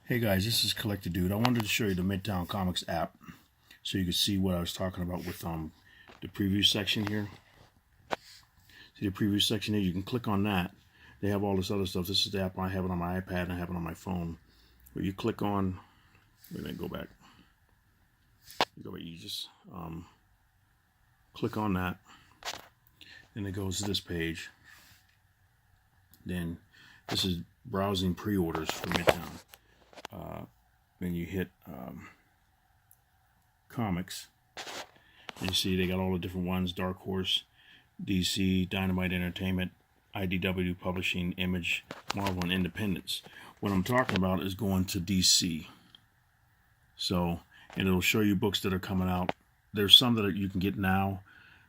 Hey guys, this is Collector Dude. I wanted to show you the Midtown Comics app so you can see what I was talking about with the preview section here. See the preview section here? You can click on that. They have all this other stuff. This is the app. I have it on my iPad and I have it on my phone. Where you click on, and then go back. You just click on that, and it goes to this page. Then this is browsing pre-orders for Midtown. Then you hit comics, and you see they got all the different ones: Dark Horse, DC, Dynamite Entertainment, IDW Publishing, Image, Marvel, and Independence. What I'm talking about is going to DC. So, and it'll show you books that are coming out. There's some that you can get now,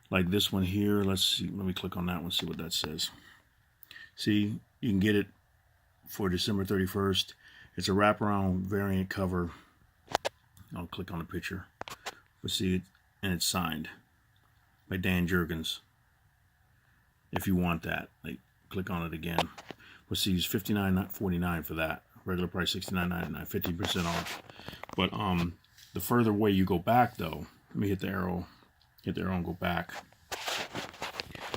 like this one here. Let's see. Let me click on that one, see what that says. See, you can get it for December 31st. It's a wraparound variant cover. I'll click on the picture. But see it, and it's signed by Dan Jurgens. If you want that, like, click on it again. But see, it's $59.49 for that. Regular price $69.99, 50% off. But the further away you go back, though, let me hit the arrow and go back.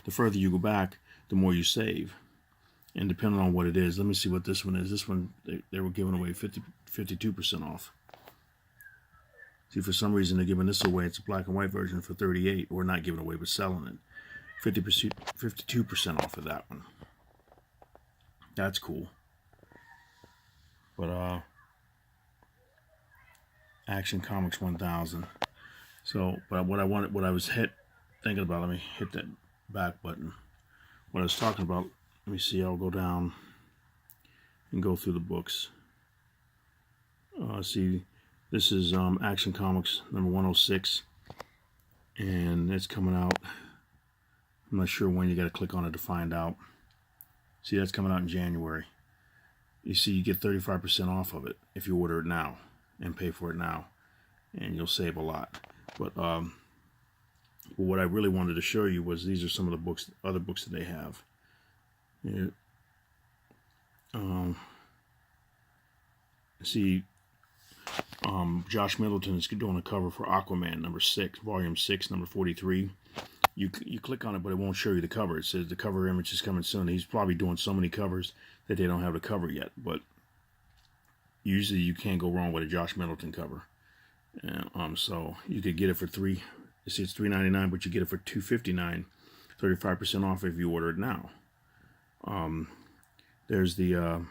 The further you go back, the more you save. And depending on what it is, let me see what this one is. This one, they were giving away 52% off. See, for some reason they're giving this away. It's a black and white version for $38, or not giving away, but selling it. 52% off of that one. That's cool. But Action Comics 1000. So, but what I was thinking about, let me hit that back button. What I was talking about. Let me see, I'll go down and go through the books. See, this is Action Comics number 106, and it's coming out. I'm not sure when. You got to click on it to find out. See, that's coming out in January. You see, you get 35% off of it if you order it now and pay for it now, and you'll save a lot. But what I really wanted to show you was these are some of the books, other books that they have. Yeah. See, Josh Middleton is doing a cover for Aquaman number 6, volume 6, number 43. You click on it, but it won't show you the cover. It says the cover image is coming soon. He's probably doing so many covers that they don't have the cover yet. But usually you can't go wrong with a Josh Middleton cover. So you could get it for $3. You see, it's $3.99, but you get it for $2.59, 35% off if you order it now. There's the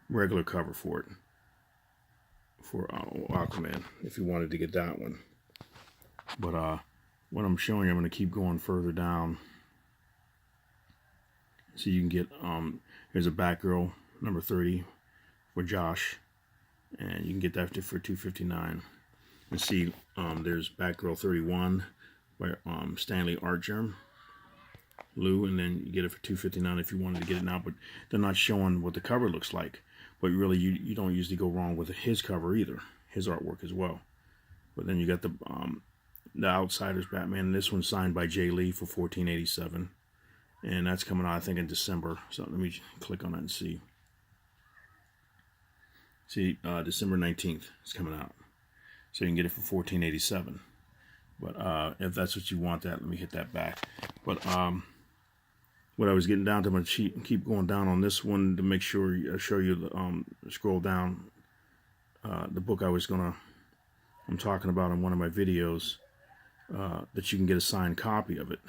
regular cover for it, for Aquaman, if you wanted to get that one. But what I'm showing you, I'm going to keep going further down. So you can get, here's a Batgirl number 30 for Josh, and you can get that for $2.59. And see, there's Batgirl 31 by Stanley Artgerm. Lou, and then you get it for $2.59 if you wanted to get it now, but they're not showing what the cover looks like. But really, you don't usually go wrong with his cover either, his artwork as well. But then you got the Outsiders Batman. This one's signed by Jay Lee for $14.87, and that's coming out, I think, in December. So let me click on that and see. See, December 19th it's coming out, so you can get it for $14.87. But if that's what you want, let me hit that back. But what I was getting down to, I'm going to keep going down on this one to make sure I show you the scroll down. The book I'm talking about in one of my videos, that you can get a signed copy of it.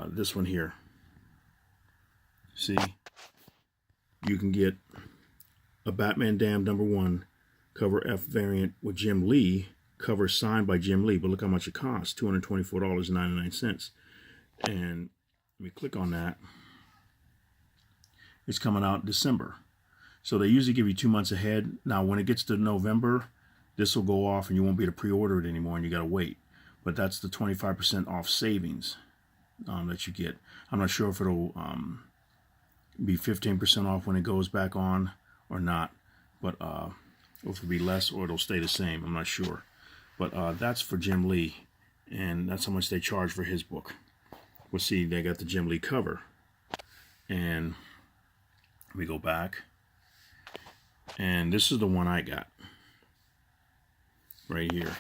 This one here. See, you can get a Batman Damned number 1 cover F variant with Jim Lee, cover signed by Jim Lee, but look how much it costs, $224.99. And let me click on that. It's coming out in December. So they usually give you 2 months ahead. Now, when it gets to November, this will go off and you won't be able to pre-order it anymore, and you got to wait. But that's the 25% off savings that you get. I'm not sure if it'll be 15% off when it goes back on or not. But if it'll be less or it'll stay the same, I'm not sure. But that's for Jim Lee, and that's how much they charge for his book. We'll see, they got the Jim Lee cover. And we go back, And this is the one I got right here.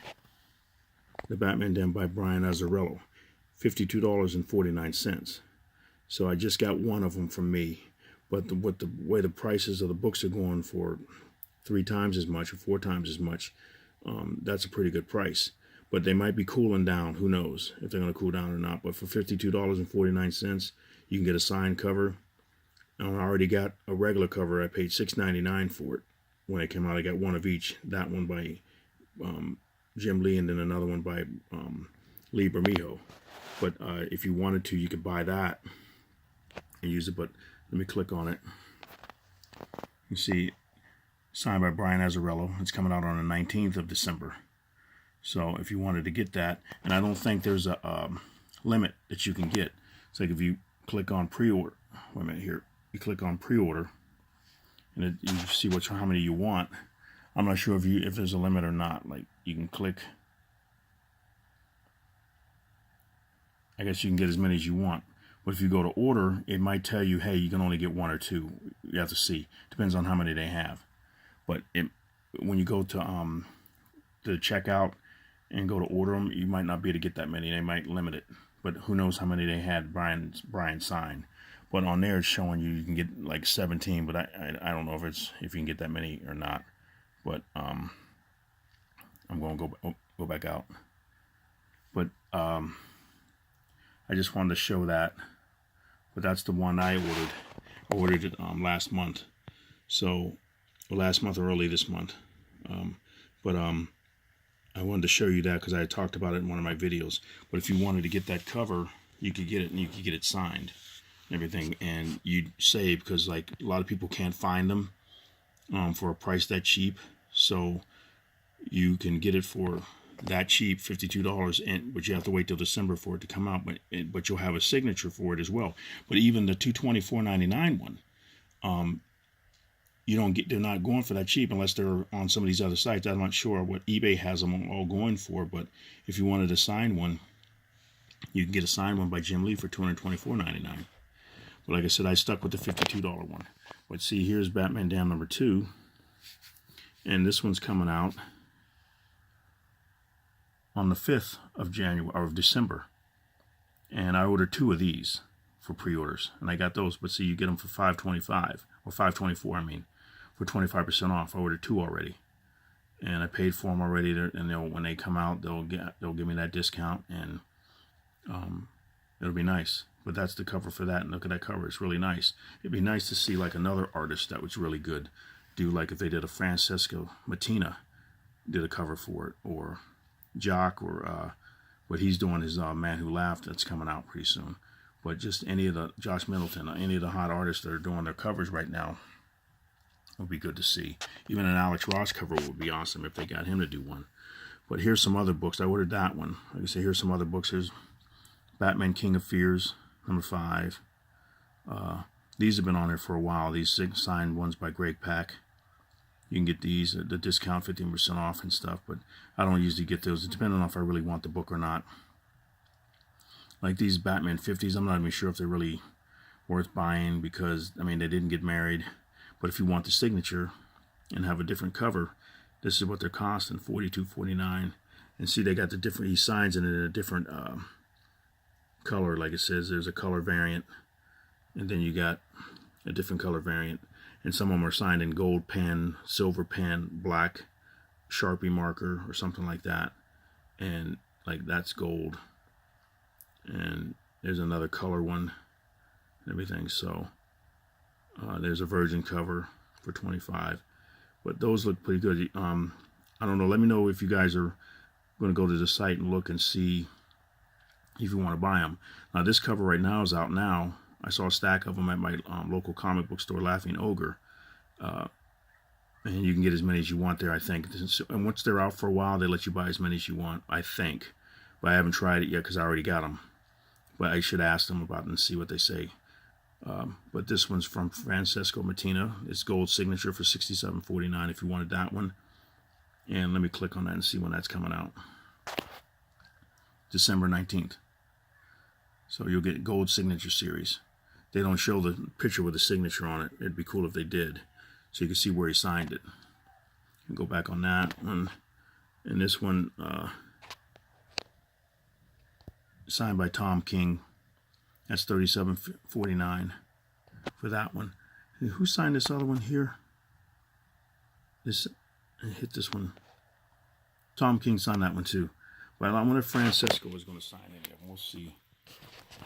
The Batman done by Brian Azzarello, $52.49. So I just got one of them from me. But the way the prices of the books are going for 3 times as much or 4 times as much, that's a pretty good price. But they might be cooling down. Who knows if they're going to cool down or not. But for $52.49, you can get a signed cover. I already got a regular cover. I paid $6.99 for it when it came out. I got one of each. That one by Jim Lee, and then another one by Lee Bermejo. But if you wanted to, you could buy that and use it. But let me click on it. You see, signed by Brian Azzarello. It's coming out on the 19th of December. So if you wanted to get that, and I don't think there's a limit that you can get. It's like if you click on pre-order. Wait a minute here. You click on pre-order, and you see how many you want. I'm not sure if there's a limit or not. Like, you can click. I guess you can get as many as you want. But if you go to order, it might tell you, hey, you can only get 1 or 2. You have to see. Depends on how many they have. But when you go to checkout and go to order them, you might not be able to get that many. They might limit it. But who knows how many they had Brian signed. But on there, it's showing you can get like 17. But I don't know if you can get that many or not. But I'm going to go back out. But I just wanted to show that. But that's the one I ordered. I ordered it last month. So, last month or early this month. I wanted to show you that because I had talked about it in one of my videos. But if you wanted to get that cover, you could get it, and you could get it signed and everything. And you'd save, because like a lot of people can't find them for a price that cheap. So you can get it for that cheap, $52, but you have to wait till December for it to come out. But you'll have a signature for it as well. But even the $224.99 one, they're not going for that cheap unless they're on some of these other sites. I'm not sure what eBay has them all going for, but if you wanted a signed one, you can get a signed one by Jim Lee for $224.99. But like I said, I stuck with the $52 one. But see, here's Batman Damn number 2, and this one's coming out on the 5th of December, and I ordered 2 of these for pre-orders, and I got those. But see, you get them for $5.25 or $5.24. I mean, for 25% off. I ordered 2 already, and I paid for them already. And when they come out, they'll give me that discount, and it'll be nice. But that's the cover for that, and look at that cover. It's really nice. It'd be nice to see like another artist that was really good do, like if they did a Francesco Mattina did a cover for it, or Jock, or what he's doing is Man Who Laughed, that's coming out pretty soon. But just any of the Josh Middleton, any of the hot artists that are doing their covers right now would be good to see. Even an Alex Ross cover would be awesome if they got him to do one. But here's some other books. I ordered that one. Like I say, here's some other books. Here's Batman King of Fears, number 5. These have been on there for a while. These signed ones by Greg Pak. You can get these at the discount, 15% off and stuff. But I don't usually get those. It depends on if I really want the book or not. Like these Batman 50s, I'm not even sure if they're really worth buying, because, I mean, they didn't get married. But if you want the signature and have a different cover, this is what they're costing, $42.49. And see, they got the different, he signs it in a different color. Like it says, there's a color variant, and then you got a different color variant. And some of them are signed in gold pen, silver pen, black Sharpie marker, or something like that. And like that's gold. And there's another color one and everything. So there's a virgin cover for $25. But those look pretty good. I don't know. Let me know if you guys are going to go to the site and look and see if you want to buy them. Now this cover right now is out now. I saw a stack of them at my local comic book store, Laughing Ogre. And you can get as many as you want there, I think. And once they're out for a while, they let you buy as many as you want, I think. But I haven't tried it yet because I already got them. But I should ask them about it and see what they say. But this one's from Francesco Mattina. It's gold signature for $67.49 if you wanted that one. And let me click on that and see when that's coming out. December 19th. So you'll get gold signature series. They don't show the picture with the signature on it. It'd be cool if they did. so you can see where he signed it. And go back on that one, and this one signed by Tom King. That's $37.49 for that one. And who signed this other one here? This, I hit this one. Tom King signed that one too. But I wonder if Francesco was going to sign it. We'll see.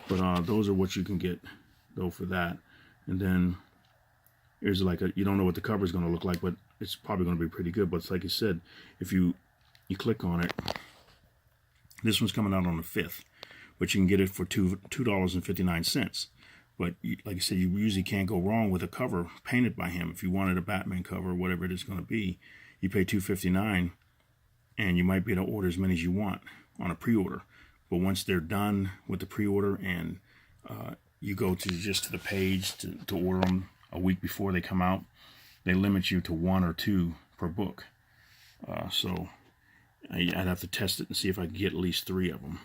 But those are what you can get though for that. And then here's like a, you don't know what the cover is going to look like, but it's probably going to be pretty good. But it's like I said, if you click on it, this one's coming out on the 5th, but you can get it for $2.59. But like I said, you usually can't go wrong with a cover painted by him. If you wanted a Batman cover, whatever it is going to be, you pay $2.59, and you might be able to order as many as you want on a pre-order. But once they're done with the pre-order and you go to the page to order them a week before they come out, they limit you to 1 or 2 per book. So I'd have to test it and see if I could get at least 3 of them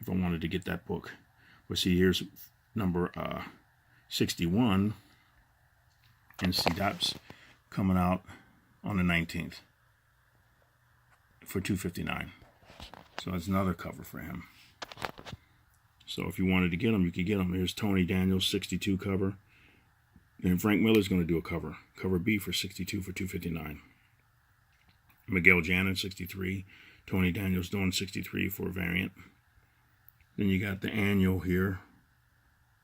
if I wanted to get that book. But see, here's number 61, and see that's coming out on the 19th for $2.59. So that's another cover for him. So if you wanted to get them, you could get them. Here's Tony Daniels 62 cover, and Frank Miller's going to do a cover B for 62 for $2.59. Miguel Janin 63, Tony Daniels doing 63 for a variant. Then you got the annual here.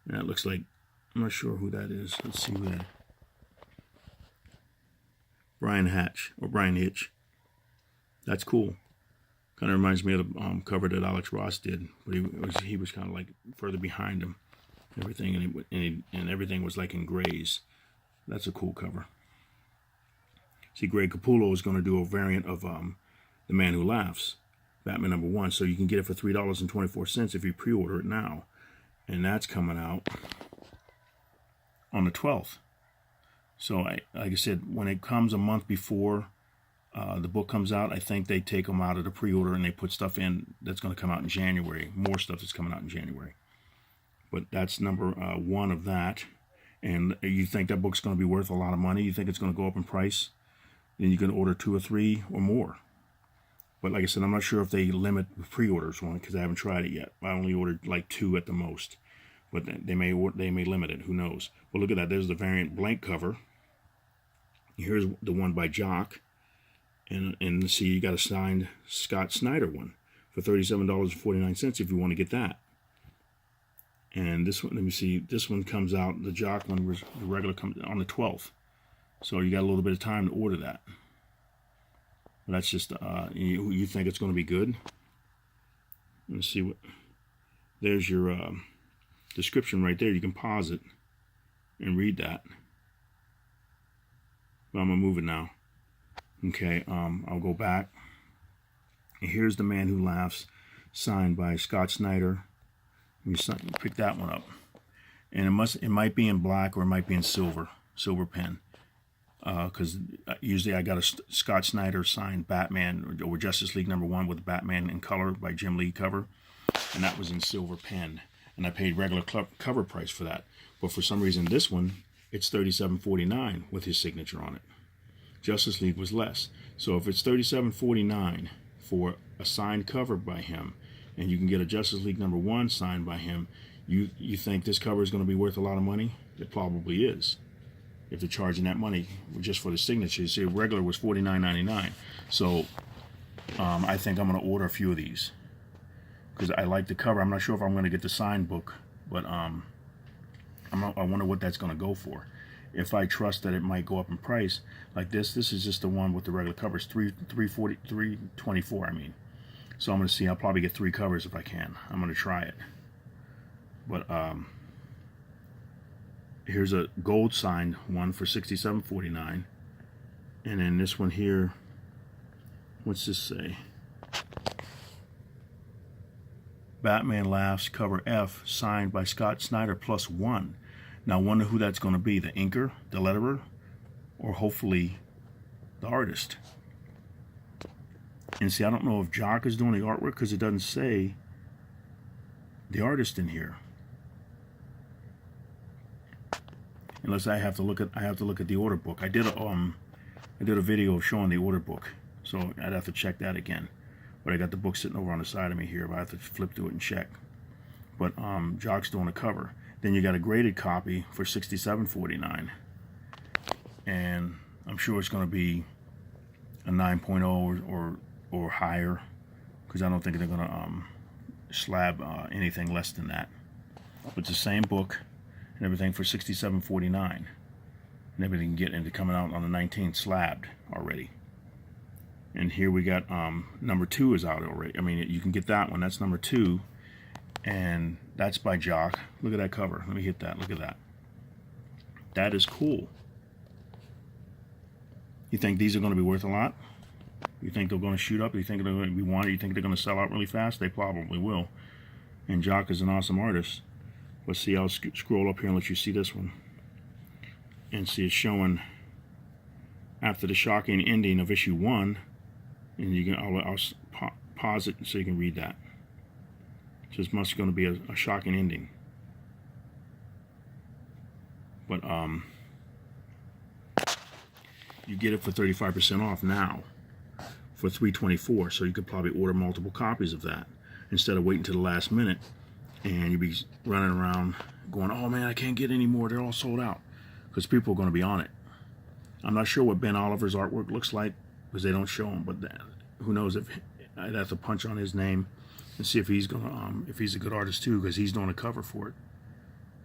That looks like, I'm not sure who that is. Let's see who that is. Brian Hitch. That's cool. Kind of reminds me of the cover that Alex Ross did, but he was kind of like further behind him. Everything and everything was like in grays. That's a cool cover. See, Greg Capullo is going to do a variant of The Man Who Laughs, Batman #1, so you can get it for $3.24 if you pre-order it now. And that's coming out on the 12th. So, like I said, when it comes a month before the book comes out, I think they take them out of the pre-order and they put stuff in that's going to come out in January. More stuff that's coming out in January. But that's number 1 of that. And you think that book's going to be worth a lot of money? You think it's going to go up in price? Then you can order 2 or 3 or more. But like I said, I'm not sure if they limit the pre-orders one because I haven't tried it yet. I only ordered like 2 at the most. But they may limit it. Who knows? Well, look at that. There's the variant blank cover. Here's the one by Jock. And see, you got a signed Scott Snyder one for $37.49 if you want to get that. And this one, let me see, this one comes out, the Jock one, was the regular comes on the 12th. So you got a little bit of time to order that. But that's just, you think it's going to be good? Let's see what, there's your description right there. You can pause it and read that. But I'm going to move it now. Okay, I'll go back. And here's The Man Who Laughs, signed by Scott Snyder. Let me pick that one up. And it might be in black or it might be in silver pen. Because usually I got a Scott Snyder signed Batman or Justice League #1 with Batman in color by Jim Lee cover. And that was in silver pen. And I paid regular cover price for that. But for some reason this one, it's $37.49 with his signature on it. Justice League was less. So if it's $37.49 for a signed cover by him, and you can get a Justice League #1 signed by him, you think this cover is going to be worth a lot of money? It probably is. If they're charging that money just for the signature. You see, regular was $49.99. So I think I'm going to order a few of these because I like the cover. I'm not sure if I'm going to get the signed book, but I wonder what that's going to go for. If I trust that it might go up in price, like this is just the one with the regular covers, $324. I mean, so I'm going to see. I'll probably get 3 covers if I can. I'm going to try it. But here's a gold signed one for $67.49, and then this one here. What's this say? Batman Laughs cover F, signed by Scott Snyder +1. Now I wonder who that's going to be, the inker, the letterer, or hopefully the artist. And see, I don't know if Jock is doing the artwork because it doesn't say the artist in here. unless I have to look at the order book. I did a video of showing the order book, so I'd have to check that again. But I got the book sitting over on the side of me here, but I have to flip through it and check. But Jock's doing a cover. Then you got a graded copy for $67.49, and I'm sure it's going to be a 9.0 or higher, because I don't think they're going to slab anything less than that. But it's the same book and everything for $67.49, and everything getting coming out on the 19th slabbed already. And here we got number 2 is out already. I mean, you can get that one. That's number 2, and that's by Jock. Look at that cover. Let me hit that. Look at that. That is cool. You think these are going to be worth a lot? You think they're going to shoot up? You think they're going to be wanted? You think they're going to sell out really fast? They probably will. And Jock is an awesome artist. Let's see. I'll scroll up here and let you see this one. And see, it's showing after the shocking ending of issue 1. And you can, I'll pause it so you can read that. So it's must going to be a shocking ending. But you get it for 35% off now for $324. So you could probably order multiple copies of that instead of waiting to the last minute, and you'd be running around going, "Oh man, I can't get any more. They're all sold out," because people are going to be on it. I'm not sure what Ben Oliver's artwork looks like because they don't show him, but who knows? If I'd have to punch on his name and see if he's gonna if he's a good artist too, because he's doing a cover for it.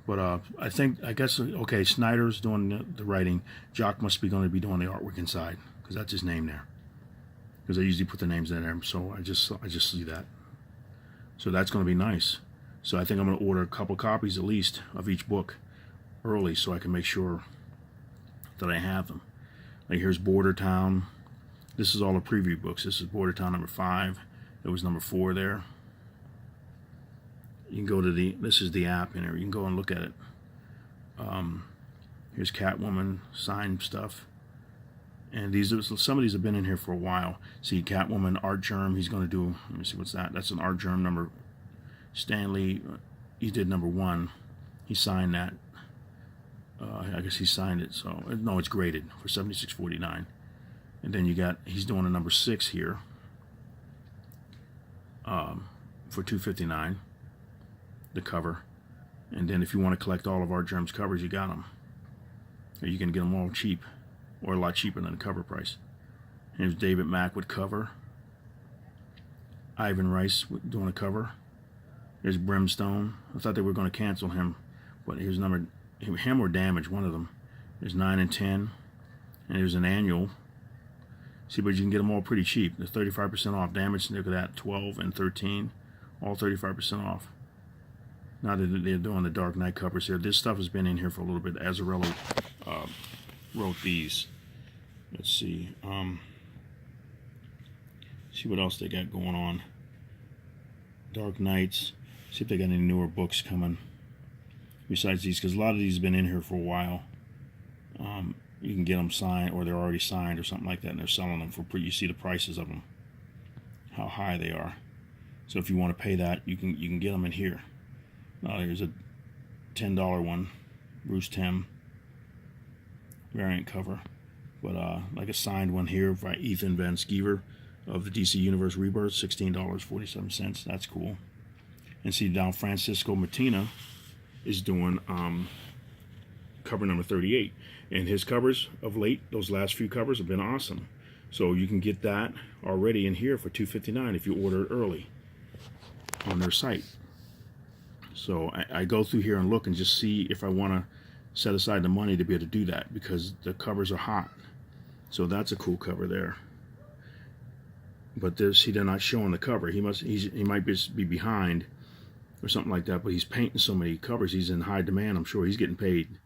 But I guess okay, Snyder's doing the writing. Jock must be going to be doing the artwork inside, because that's his name there. Because I usually put the names in there, so I just see that. So that's going to be nice. So I think I'm going to order a couple copies at least of each book early, so I can make sure that I have them. Like here's Border Town. This is all the preview books. This is Border Town number 5. There was number 4 there. You can go to this is the app in there. You can go and look at it. Here's Catwoman signed stuff. And some of these have been in here for a while. See, Catwoman Art Germ. He's going to do. Let me see, what's that? That's an Art Germ number. Stanley, he did number 1. He signed that. I guess he signed it. So no, it's graded for $76.49. And then you got, he's doing a number 6 here for $259. The cover. And then if you want to collect all of Art Germ's covers, you got them. Or you can get them all cheap, or a lot cheaper than the cover price. Here's David Mack with cover. Ivan Rice doing a cover. There's Brimstone. I thought they were going to cancel him, but here's him or Damage, one of them. There's 9 and 10, and there's an annual. See, but you can get them all pretty cheap. There's 35% off. Damage, look at that, 12 and 13, all 35% off. Now that they're doing the Dark Knight covers here, this stuff has been in here for a little bit. Azzarello wrote these. Let's see. See what else they got going on. Dark Knights. See if they got any newer books coming besides these, because a lot of these have been in here for a while. You can get them signed, or they're already signed, or something like that, and they're selling them for. You see the prices of them, how high they are. So if you want to pay that, you can get them in here. Here's a $10 one, Bruce Timm variant cover, but like a signed one here by Ethan Van Sciver of the DC Universe Rebirth, $16.47. That's cool. And see, now Francisco Martina is doing cover number 38, and his covers of late, those last few covers have been awesome. So you can get that already in here for $259 if you order it early on their site. So I go through here and look and just see if I want to set aside the money to be able to do that, because the covers are hot. So that's a cool cover there. But they're not showing the cover. He might be behind or something like that. But he's painting so many covers. He's in high demand. I'm sure he's getting paid.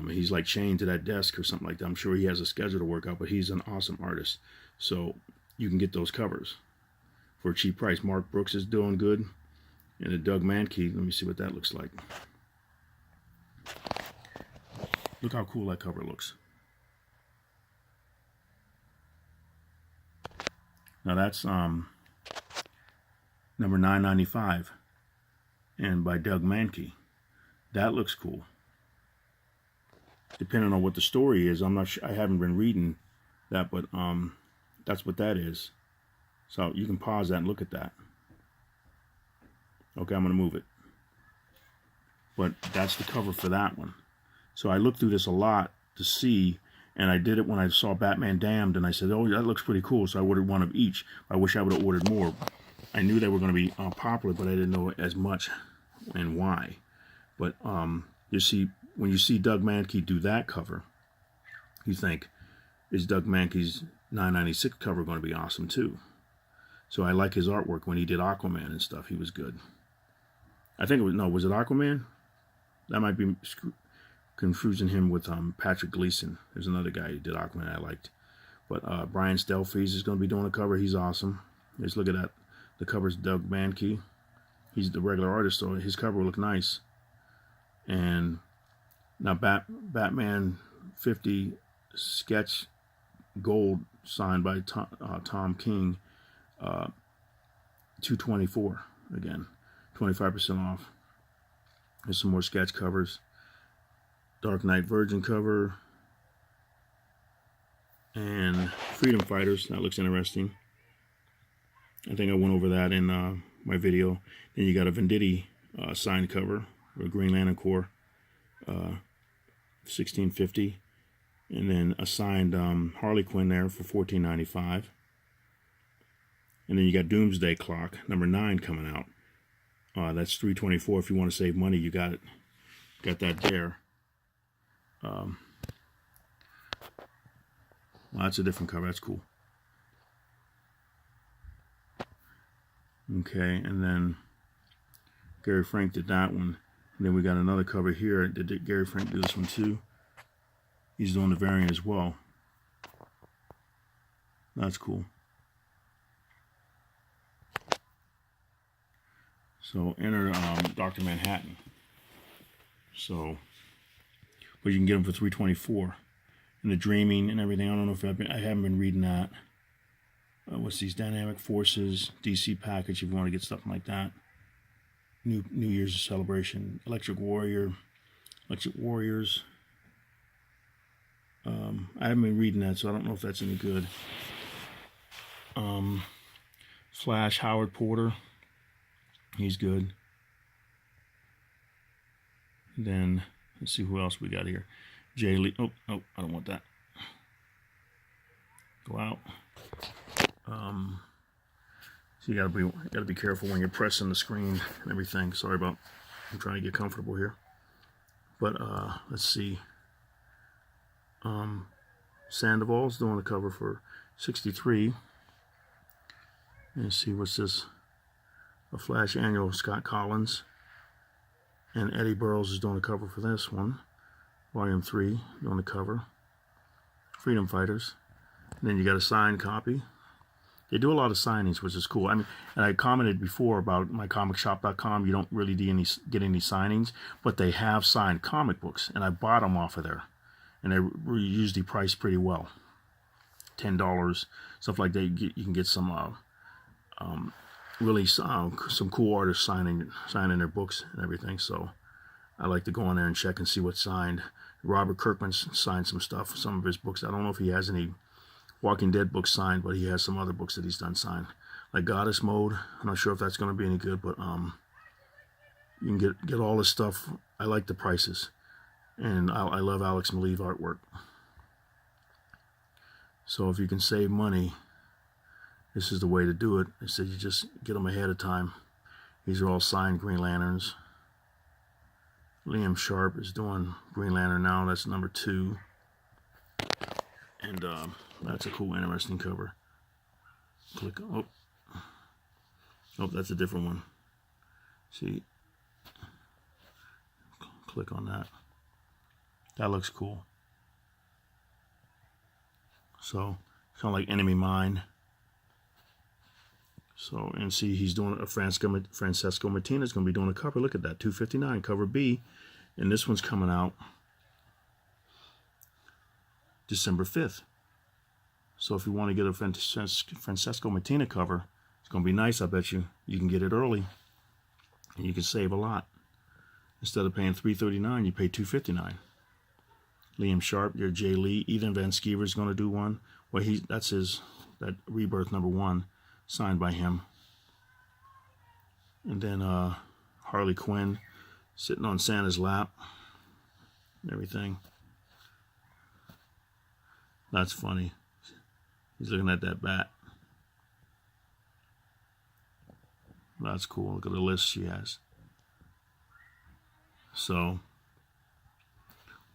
He's like chained to that desk or something like that. I'm sure he has a schedule to work out. But he's an awesome artist. So you can get those covers for a cheap price. Mark Brooks is doing good. And the Doug Mankey, let me see what that looks like. Look how cool that cover looks. Now that's number 995, and by Doug Mankey. That looks cool. depending on what the story is. I'm not sure, I haven't been reading that, but that's what that is. So you can pause that and look at that. Okay, I'm going to move it. But that's the cover for that one. So I looked through this a lot to see, and I did it when I saw Batman Damned, and I said, oh, that looks pretty cool, so I ordered one of each. I wish I would have ordered more. I knew they were going to be popular, but I didn't know as much and why. But you see, when you see Doug Mahnke do that cover, you think, is Doug Mahnke's 996 cover going to be awesome too? So I like his artwork when he did Aquaman and stuff. He was good. I think it was, no, was it Aquaman? That might be confusing him with Patrick Gleason. There's another guy who did Aquaman I liked. But Brian Stelfreeze is going to be doing a cover. He's awesome. Just look at that. The cover's Doug Mahnke. He's the regular artist, so his cover will look nice. And now Batman 50 sketch gold signed by Tom King, $224 again, 25% off. There's some more sketch covers. Dark Knight Virgin cover and Freedom Fighters. That looks interesting. I think I went over that in my video. Then you got a Venditti signed cover, or Green Lantern Corps, 1650, and then a signed Harley Quinn there for $14.95. And then you got Doomsday Clock number 9 coming out. That's $324. If you want to save money, you got it. Got that there. Well, that's a different cover. That's cool. Okay, and then Gary Frank did that one. And then we got another cover here. Did Gary Frank do this one too? He's doing the variant as well. That's cool. So enter Dr. Manhattan. So, but you can get them for $324. And the Dreaming and everything. I don't know if I haven't been reading that. What's these Dynamic Forces DC package if you want to get something like that. New Year's celebration. Electric Warriors. I haven't been reading that, so I don't know if that's any good. Flash Howard Porter. He's good. Then let's see who else we got here. Jay Lee. Oh, I don't want that. Go out. So you gotta be careful when you're pressing the screen and everything. Sorry about. I'm trying to get comfortable here. But let's see. Sandoval's doing a cover for $63. Let's see what's this. A Flash Annual, Scott Collins. And Eddie Burroughs is doing a cover for this one. Volume 3, doing a cover. Freedom Fighters. And then you got a signed copy. They do a lot of signings, which is cool. I mean, and I commented before about mycomicshop.com. You don't really get any signings, but they have signed comic books, and I bought them off of there. And they're usually priced pretty well. $10, stuff like that. You can get some really some cool artists signing their books and everything. So I like to go on there and check and see what's signed. Robert Kirkman's signed some stuff, some of his books. I don't know if he has any Walking Dead books signed, but he has some other books that he's done signed, like Goddess Mode. I'm not sure if that's going to be any good, but you can get all this stuff. I like the prices, and I love Alex Maleev artwork. So if you can save money, this is the way to do it. I said you just get them ahead of time. These are all signed Green Lanterns. Liam Sharp is doing Green Lantern now. That's number 2. And that's a cool, interesting cover. Click. Oh, that's a different one. See, click on that. That looks cool. So, kind of like Enemy Mine. So, and see, he's doing a Francesco Martina is going to be doing a cover. Look at that, $259, cover B. And this one's coming out December 5th. So if you want to get a Francesco Martina cover, it's going to be nice. I bet you can get it early, and you can save a lot. Instead of paying $339, you pay $259. Liam Sharp, your Jay Lee. Ethan Van Skeever's going to do one. Well, that's that Rebirth #1, signed by him. And then Harley Quinn sitting on Santa's lap and everything. That's funny. He's looking at that bat. That's cool. Look at the list she has. So,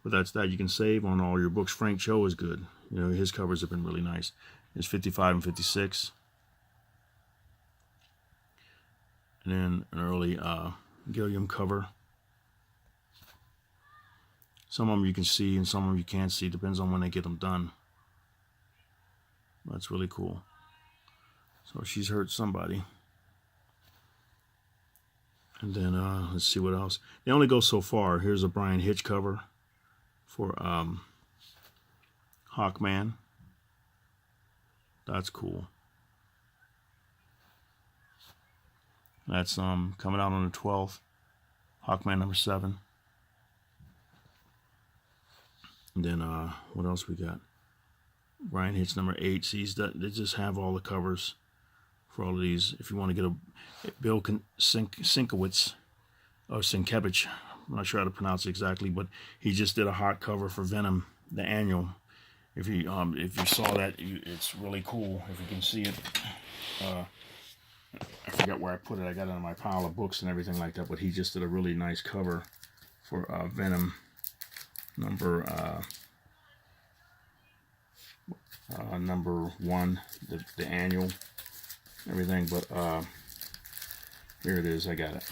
but that's that. You can save on all your books. Frank Cho is good. You know, his covers have been really nice. It's 55 and 56. And then an early Gilliam cover. Some of them you can see and some of them you can't see. Depends on when they get them done. That's really cool. So she's hurt somebody. And then let's see what else. They only go so far. Here's a Brian Hitch cover for Hawkman. That's cool. That's coming out on the 12th. Hawkman #7. And then what else we got? Brian Hitch #8. See, they just have all the covers for all of these. If you want to get a Bill Sienkiewicz, or Sienkiewicz, I'm not sure how to pronounce it exactly, but he just did a hot cover for Venom, the annual. If you saw that, it's really cool. If you can see it, I forgot where I put it. I got it in my pile of books and everything like that. But he just did a really nice cover for Venom #1, the annual, everything. But here it is. I got it.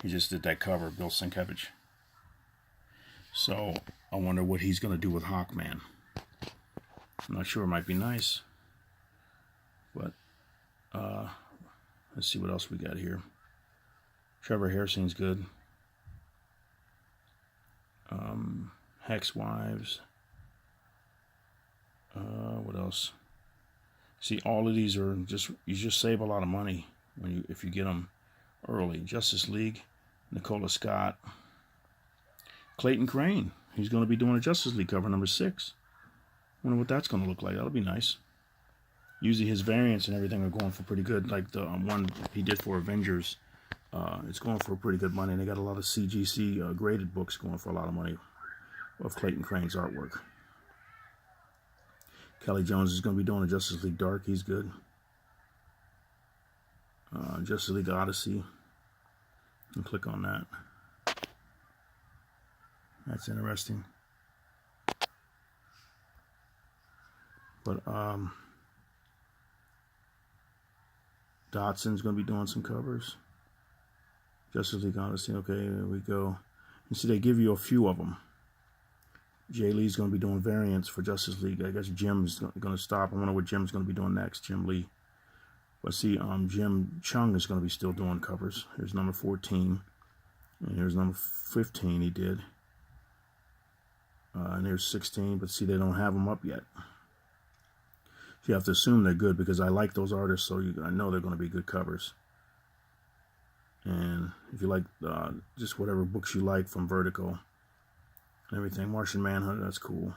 He just did that cover, Bill Sienkiewicz. So I wonder what he's going to do with Hawkman. I'm not sure. It might be nice. But let's see what else we got here. Trevor Hairsing's good. Hex Wives. What else? See, all of these are you just save a lot of money if you get them early. Justice League, Nicola Scott, Clayton Crane. He's going to be doing a Justice League cover #6. Wonder what that's going to look like. That'll be nice. Usually his variants and everything are going for pretty good. Like the one he did for Avengers, it's going for pretty good money. And they got a lot of CGC graded books going for a lot of money of Clayton Crane's artwork. Kelly Jones is going to be doing a Justice League Dark. He's good. Justice League Odyssey. And click on that. That's interesting. But Dotson's going to be doing some covers. Justice League Odyssey. Okay, there we go. You see, they give you a few of them. Jay Lee's going to be doing variants for Justice League. I guess Jim's going to stop. I wonder what Jim's going to be doing next. Jim Lee. But see, Jim Chung is going to be still doing covers. Here's number 14. And here's number 15 he did. And there's 16. But see, they don't have them up yet. You have to assume they're good because I like those artists, so I know they're going to be good covers. And if you like just whatever books you like from Vertigo and everything, Martian Manhunter, that's cool.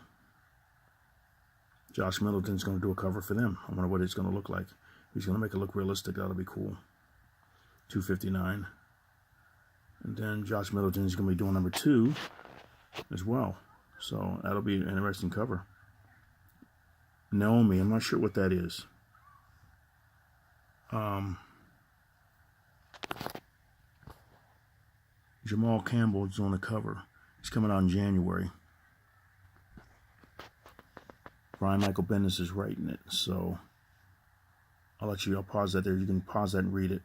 Josh Middleton's going to do a cover for them. I wonder what it's going to look like. He's going to make it look realistic. That'll be cool. $2.59. And then Josh Middleton is going to be doing number 2 as well. So that'll be an interesting cover. Naomi, I'm not sure what that is. Jamal Campbell is on the cover. He's coming out in January. Brian Michael Bendis is writing it, so I'll pause that there. You can pause that and read it.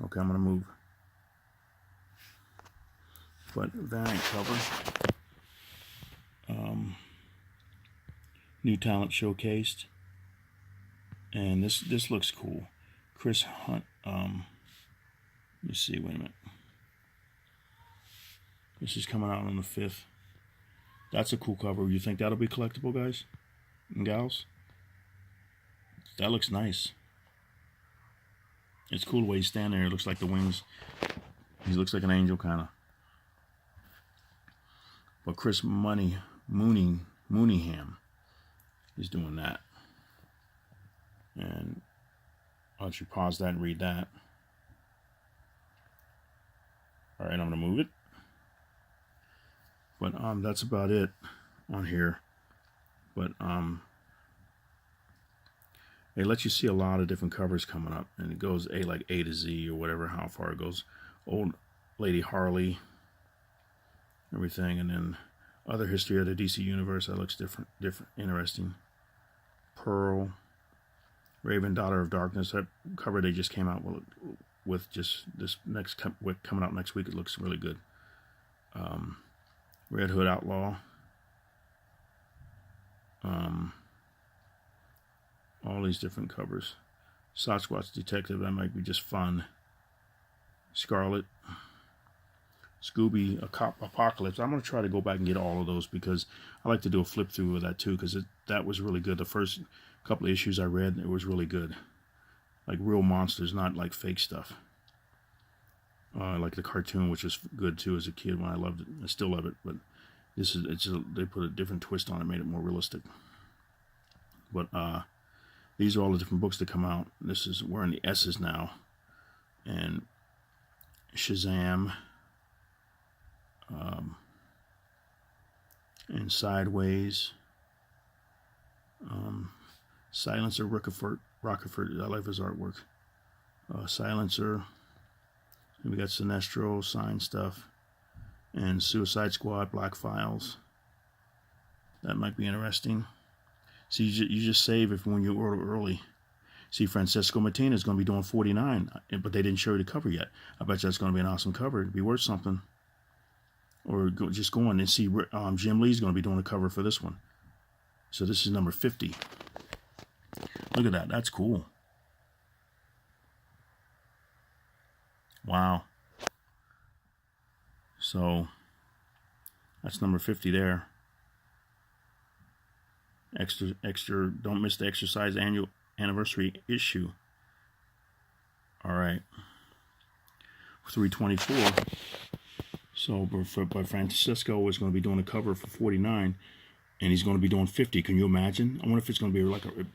Okay, I'm going to move. But variant cover. New talent showcased. And this looks cool. Chris Hunt. Let me see, wait a minute. This is coming out on the 5th. That's a cool cover. You think that'll be collectible, guys and gals? That looks nice. It's cool the way he's standing there. It looks like the wings He looks like an angel, kind of. But Chris Mooneyham is doing that. And I'll let you pause that and read that. All right, I'm going to move it. But that's about it on here. But it lets you see a lot of different covers coming up, and it goes like A to Z or whatever, how far it goes. Old Lady Harley, everything, and then other history of the DC universe that looks different, interesting. Pearl, Raven, Daughter of Darkness. That cover they just came out with just this coming out next week. It looks really good. Red Hood Outlaw. All these different covers. Sasquatch Detective, that might be just fun. Scarlet. Scooby Apocalypse. I'm going to try to go back and get all of those because I like to do a flip through of that too, because that was really good. The first couple of issues I read, it was really good. Like real monsters, not like fake stuff. Like the cartoon, which was good too as a kid when I loved it. I still love it, but they put a different twist on it, made it more realistic. But these are all the different books that come out. We're in the S's now, and Shazam, and Sideways, Silencer, Rockefort. I like his artwork. Silencer. We got Sinestro, Sign Stuff, and Suicide Squad, Black Files. That might be interesting. See, you just save if when you order early. See, Francesco Mattina is going to be doing 49, but they didn't show you the cover yet. I bet you that's going to be an awesome cover. It'd be worth something. Or just go on and see. Jim Lee's going to be doing a cover for this one. So this is number 50. Look at that. That's cool. Wow. So that's number 50 there. Extra. Don't miss the Exercise annual anniversary issue. All right. 324. So, but Francisco is going to be doing a cover for 49, and he's going to be doing 50. Can you imagine? I wonder if it's going to be like it'd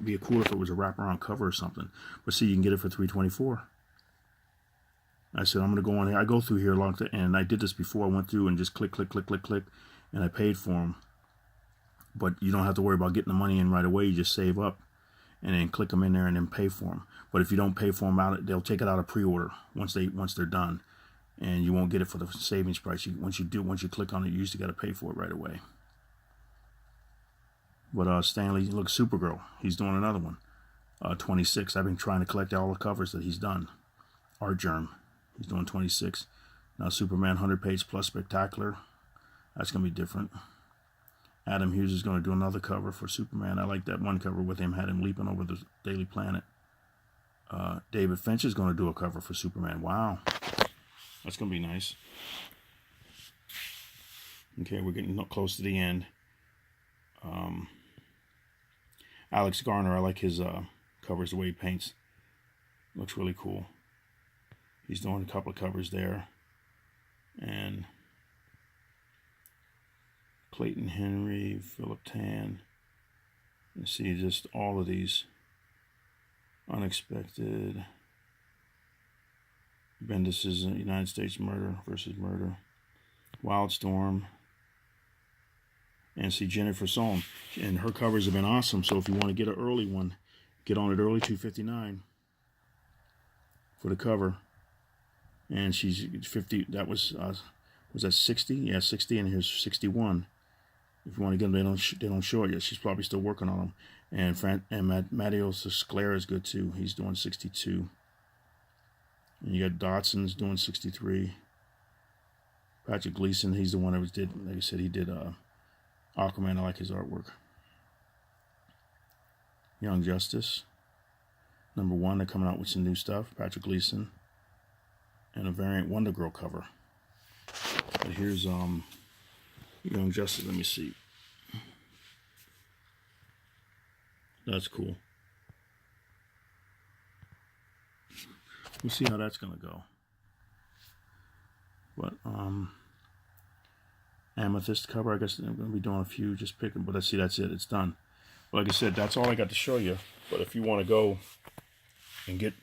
be cool if it was a wraparound cover or something. But see, you can get it for 324. I said, I'm going to go on here. I go through here and I did this before. I went through and just click, and I paid for them. But you don't have to worry about getting the money in right away. You just save up and then click them in there and then pay for them. But if you don't pay for them they'll take it out of pre-order once they're done, and you won't get it for the savings price. Once you click on it, you usually got to pay for it right away. But Stanley, look, Supergirl, he's doing another one. 26. I've been trying to collect all the covers that he's done. Art Germ, he's doing 26. Now Superman 100-page plus spectacular. That's gonna be different. Adam Hughes is going to do another cover for Superman. I like that one cover with him, had him leaping over the Daily Planet. David Finch is going to do a cover for Superman. Wow. That's going to be nice. Okay, we're getting close to the end. Alex Garner, I like his covers, the way he paints. Looks really cool. He's doing a couple of covers there. And Clayton Henry, Philip Tan. You see just all of these. Unexpected. Bendis's United States Murder versus Murder. Wildstorm. And see Jennifer Sohn. And her covers have been awesome. So if you want to get an early one, get on it early, $2.59 for the cover. And she's 50. That was that 60? Yeah, 60, and here's 61. If you want to get them, they don't show it yet. She's probably still working on them. And Matteo Sclera is good too. He's doing 62. And you got Dotson's doing 63. Patrick Gleason, he's the one that did, like I said, he did Aquaman. I like his artwork. Young Justice, #1. They're coming out with some new stuff. Patrick Gleason, and a variant Wonder Girl cover. But here's Young Justice. Let me see. That's cool. We'll see how that's gonna go. But amethyst cover, I guess I'm going to be doing a few, just picking, but let's see, that's it, it's done. Like I said, that's all I got to show you. But if you want to go and get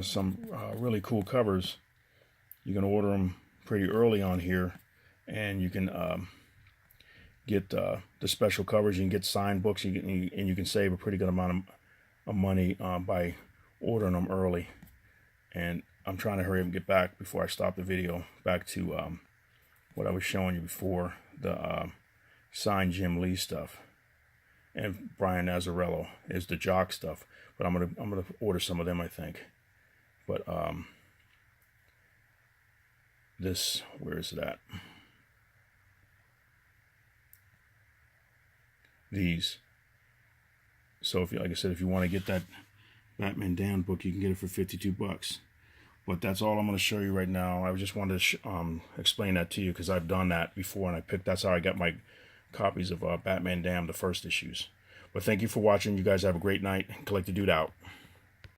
some really cool covers, you can order them pretty early on here, and you can get the special covers. You can get signed books, and you can save a pretty good amount of money by ordering them early. And I'm trying to hurry up and get back before I stop the video back to what I was showing you before, the signed Jim Lee stuff, and Brian Azzarello is the Jock stuff. But I'm gonna order some of them, I think. But this, where is it at? These. So if you, like I said, if you want to get that Batman Damned book, you can get it for 52 bucks. But that's all I'm going to show you right now. I just wanted to explain that to you because I've done that before, and that's how I got my copies of Batman Damned, the first issues. But thank you for watching. You guys have a great night. Collect the Dude out.